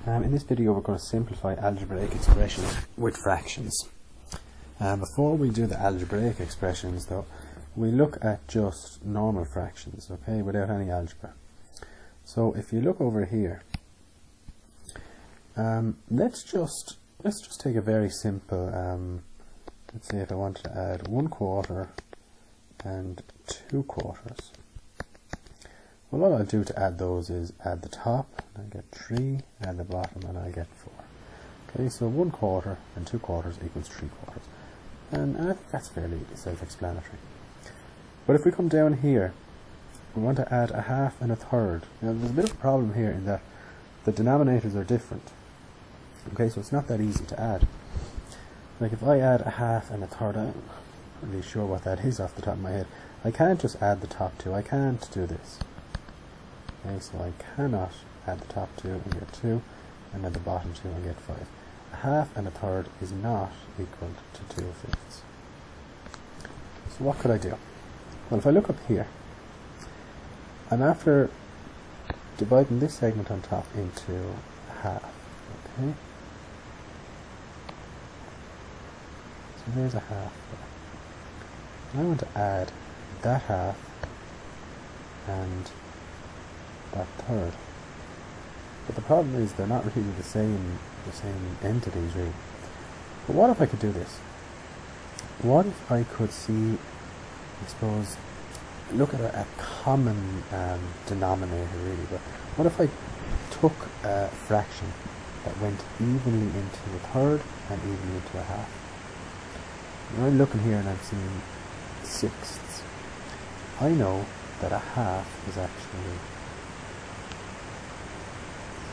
In this video we're going to simplify algebraic expressions with fractions. Before we do the algebraic expressions though, we look at just normal fractions, okay, without any algebra. So if you look over here, let's just take a very simple, let's say if I wanted to add 1/4 and 2/4. Well, what I'll do to add those is add the top, and I get 3, add the bottom, and I get 4. Okay, so 1/4 and 2/4 equals 3/4. And I think that's fairly self-explanatory. But if we come down here, we want to add a half and a third. Now, there's a bit of a problem here in that the denominators are different. Okay, so it's not that easy to add. Like if I add a half and a third, I'm not really sure what that is off the top of my head. I can't just add the top two. I can't do this. Okay, so I cannot add the top 2 and get 2, and then the bottom 2 and get 5. A half and a third is not equal to 2/5. So what could I do? Well, if I look up here, I'm after dividing this segment on top into half. Okay, so there's a half there. And I want to add that half and that third. But the problem is they're not really the same entities really. But what if I could do this? What if I could see, I suppose, look at a common denominator really, but what if I took a fraction that went evenly into a third and evenly into a half? When I'm looking here and I'm seeing sixths, I know that a half is actually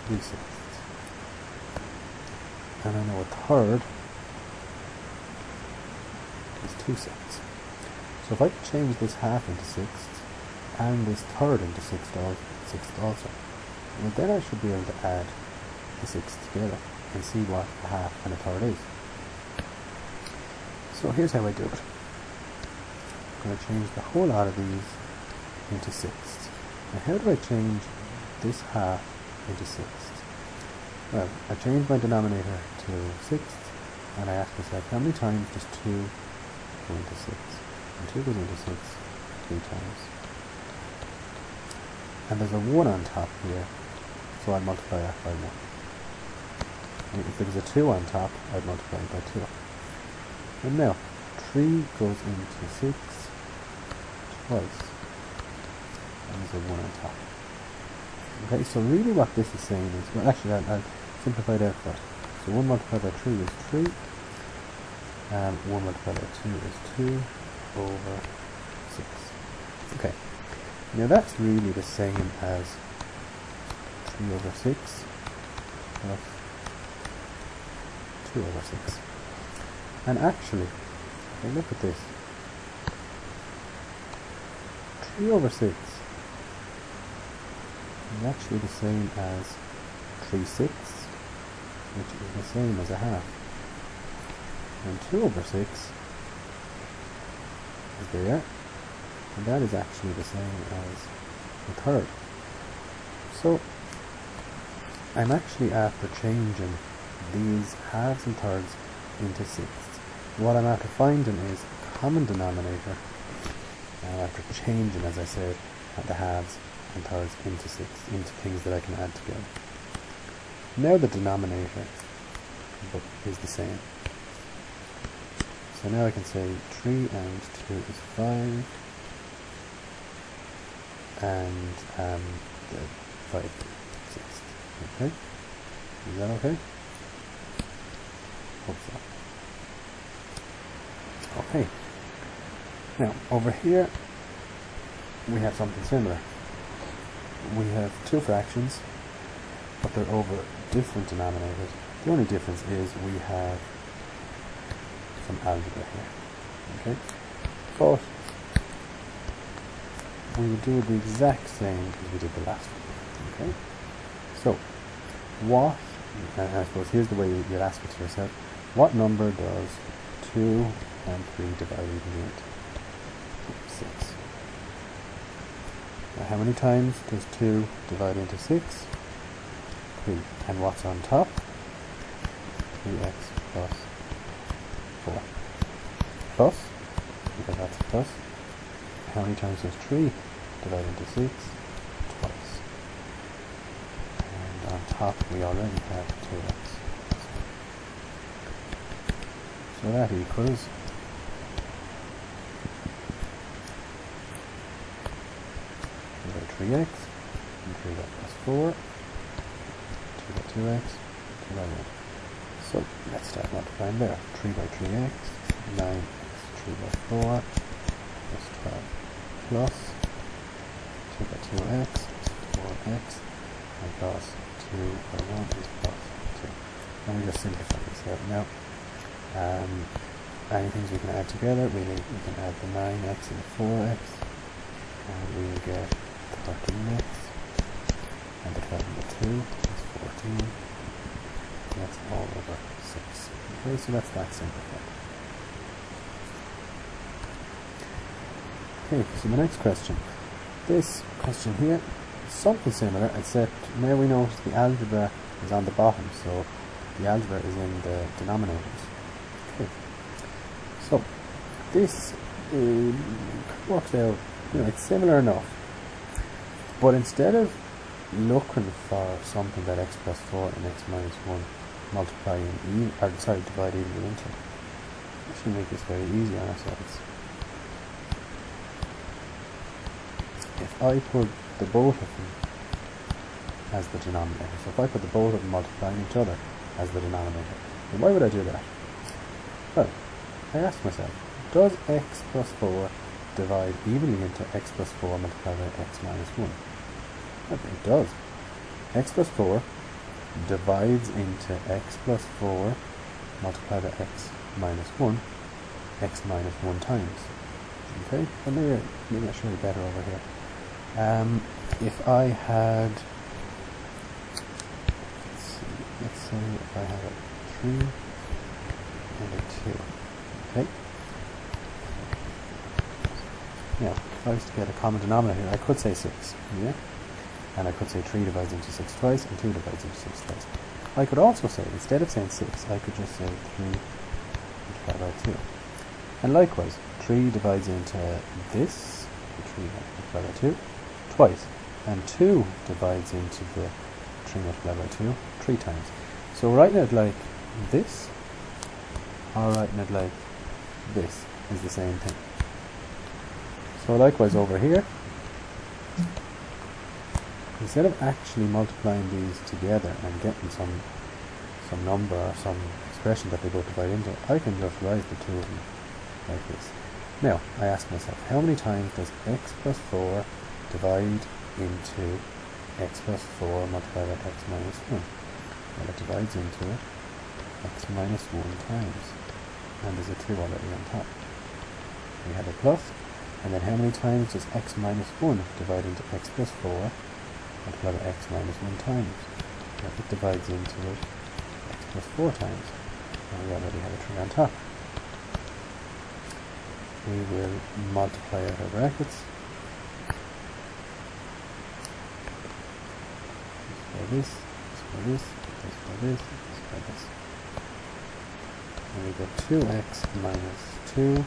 3/6, and I know a third is 2/6. So if I could change this half into sixths and this third into sixth also, well, then I should be able to add the sixths together and see what a half and a third is. So here's how I do it. I'm going to change the whole lot of these into sixths. Now how do I change this half into sixths? Well, I change my denominator to sixths, and I ask myself, how many times does 2 go into 6? And 2 goes into 6 3 times. And there's a 1 on top here, so I multiply that by 1. And if there was a 2 on top, I'd multiply it by 2. And now, 3 goes into 6 twice, and there's a 1 on top. Okay, so really what this is saying is, well actually I'll simplify it out first. So 1 multiplied by 3 is 3, and 1 multiplied by 2 is 2 over 6. Okay, now that's really the same as 3 over 6 plus 2 over 6. And actually, if I look at this, 3 over 6 is actually the same as 3/6, which is the same as a half. And 2 over 6 is there, and that is actually the same as a third. So I'm actually after changing these halves and thirds into sixths. What I'm after finding is a common denominator, and I'm after changing, as I said, the halves and thirds into sixths, into things that I can add together. Now the denominator is the same. So now I can say 3 and 2 is 5, and the 5 is 6. Okay? Is that okay? Hope so. Okay. Now over here we have something similar. We have two fractions, but they're over different denominators. The only difference is we have some algebra here. Okay? But we would do the exact same as we did the last one. Okay? So, what, and I suppose here's the way you'd ask it to yourself, what number does 2 and 3 divide evenly into? 6. Now how many times does 2 divide into 6? 3. And what's on top? 3x plus 4. Plus, because that's a plus. How many times does 3 divide into 6? Twice. And on top we already have 2x. So that equals 3x, and 3 plus 4, 2 by 2x, 2 by 1. So let's start multiplying there. 3 by 3x, 9x, 3 by 4, plus 12, plus 2 by 2x, 4x, and plus 2 by 1 is plus 2. And we just simplify this out now. Any things we can add together, we can add the 9x and the 4x, and we will get 13x, and the 12 and the 2 is 14. That's all over 6. Okay, so that's that simplified. Okay, so the next question. This question here is something similar, except now we notice the algebra is on the bottom, so the algebra is in the denominators. Okay, so this works out, it's similar enough, but instead of looking for something that x plus 4 and x minus 1 divide evenly into, we should make this very easy on ourselves. If I put the both of them as the denominator, so if I put the both of them multiplying each other as the denominator, then why would I do that? Well, I asked myself, does x plus 4 divide evenly into x plus 4 multiplied by x minus 1? It does. X plus 4 divides into x plus 4 multiplied by x minus 1, x minus 1 times. Okay, and maybe I'll show you better over here. If I had, let's say if I had a 3 and a 2, okay? Now, if I was to get a common denominator, I could say 6, yeah? And I could say 3 divides into 6 twice, and 2 divides into 6 twice. I could also say, instead of saying 6, I could just say 3 multiplied by 2. And likewise, 3 divides into this, 3 multiplied by 2, twice. And 2 divides into the 3 multiplied by 2, 3 times. So writing it like this, or writing it like this, is the same thing. So likewise over here, instead of actually multiplying these together and getting some number or some expression that they both divide into, I can just write the two of them like this. Now, I ask myself, how many times does x plus 4 divide into x plus 4 multiplied by x minus 1? Well, it divides into x minus 1 times. And there's a 2 already on top. We have a plus, and then how many times does x minus 1 divide into x plus 4 multiplied by x minus 1 times? Well, it divides into x plus 4 times. And we already have a 3 on top. We will multiply out our brackets. This for this, this for this, this for this. And we get 2x minus 2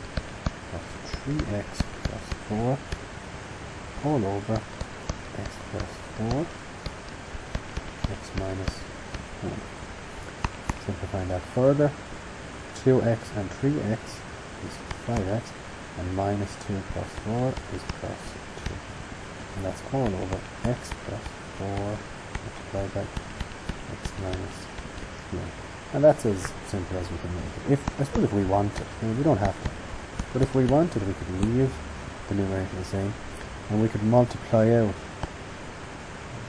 plus 3x plus 4 all over x plus 4, x minus 1. Simplifying that further, 2x and 3x is 5x, and minus 2 plus 4 is plus 2. And that's all over x plus 4 multiplied by x minus 1. And that's as simple as we can make it. I suppose if we wanted, we don't have to, but if we wanted, we could leave the numerator the same, and we could multiply out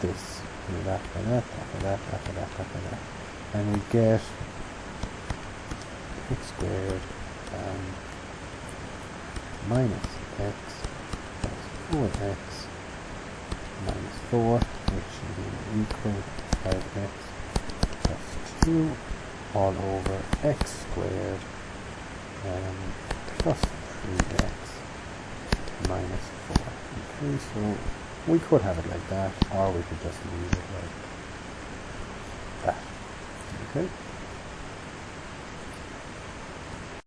this, that by that, that by that, that by that, that by that, and we get x squared minus x plus 4x minus 4, which should be equal to 5x plus 2 all over x squared plus 3x minus 4. Okay, so we could have it like that, or we could just leave it like Okay.